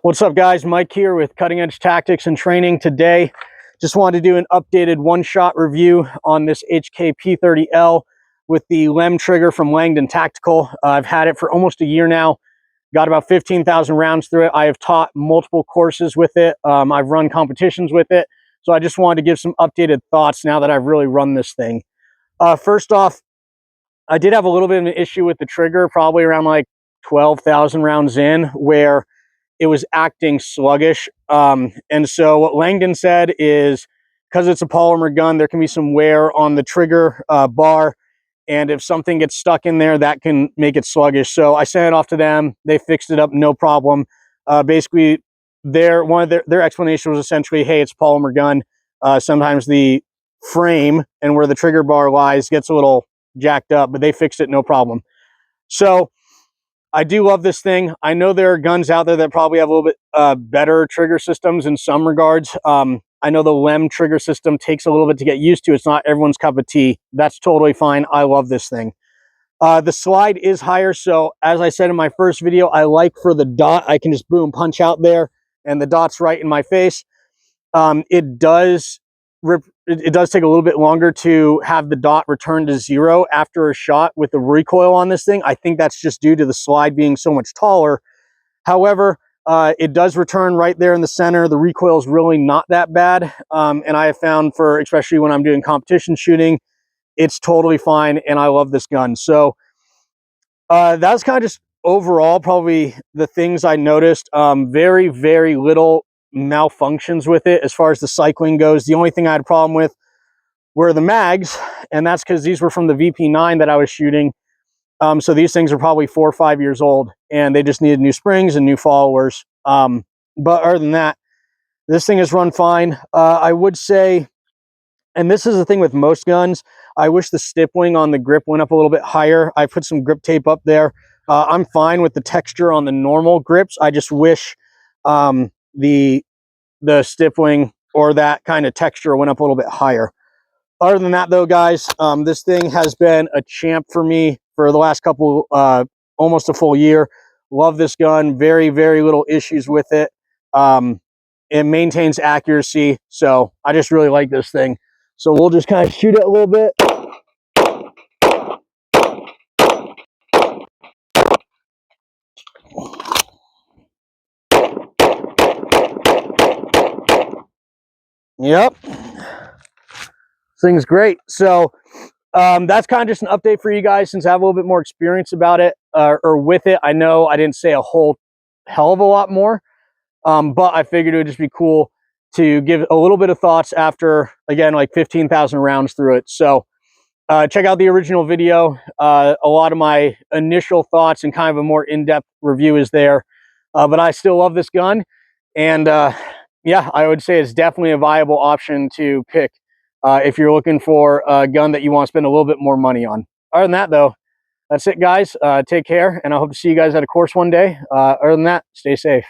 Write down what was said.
What's up, guys? Mike here with Cutting Edge Tactics and Training. Today, just wanted to do an updated one-shot review on this HK P30L with the LEM trigger from Langdon Tactical. I've had it for almost a year now. Got about 15,000 rounds through it. I have taught multiple courses with it. I've run competitions with it. So I just wanted to give some updated thoughts now that I've really run this thing. First off, I did have a little bit of an issue with the trigger, probably around like 12,000 rounds in, where it was acting sluggish. And so what Langdon said is, because it's a polymer gun, there can be some wear on the trigger bar. And if something gets stuck in there, that can make it sluggish. So I sent it off to them. They fixed it up, no problem. Basically, their explanation was essentially, hey, it's a polymer gun. Sometimes the frame and where the trigger bar lies gets a little jacked up, but they fixed it, no problem. So I do love this thing. I know there are guns out there that probably have a little bit better trigger systems in some regards. I know the LEM trigger system takes a little bit to get used to. It's not everyone's cup of tea. That's totally fine. I love this thing. The slide is higher. So as I said in my first video, I like for the dot, I can just boom, punch out there and the dot's right in my face. It does take a little bit longer to have the dot return to zero after a shot with the recoil on this thing. I think that's just due to the slide being so much taller. However, it does return right there in the center. The recoil is really not that bad. And I have found, for especially when I'm doing competition shooting, it's totally fine. And I love this gun. So that's kind of just overall probably the things I noticed. Very, very little malfunctions with it as far as the cycling goes. The only thing I had a problem with were the mags, and that's because these were from the VP9 that I was shooting. So these things are probably 4 or 5 years old, and they just needed new springs and new followers. But other than that, this thing has run fine. I would say, and this is the thing with most guns, I wish the stip wing on the grip went up a little bit higher. I put some grip tape up there. I'm fine with the texture on the normal grips. I just wish the stip wing or that kind of texture went up a little bit higher. Other than that, though, guys, this thing has been a champ for me for the last couple, almost a full year. Love this gun. Very, very little issues with it. It maintains accuracy. So I just really like this thing. So we'll just kind of shoot it a little bit. Yep. This thing's great. So that's kind of just an update for you guys since I have a little bit more experience about it or with it. I know I didn't say a whole hell of a lot more, but I figured it would just be cool to give a little bit of thoughts after, again, like 15,000 rounds through it. So check out the original video. A lot of my initial thoughts and kind of a more in-depth review is there. But I still love this gun. And yeah, I would say it's definitely a viable option to pick if you're looking for a gun that you want to spend a little bit more money on. Other than that, though, that's it, guys. Take care, and I hope to see you guys at a course one day. Other than that, stay safe.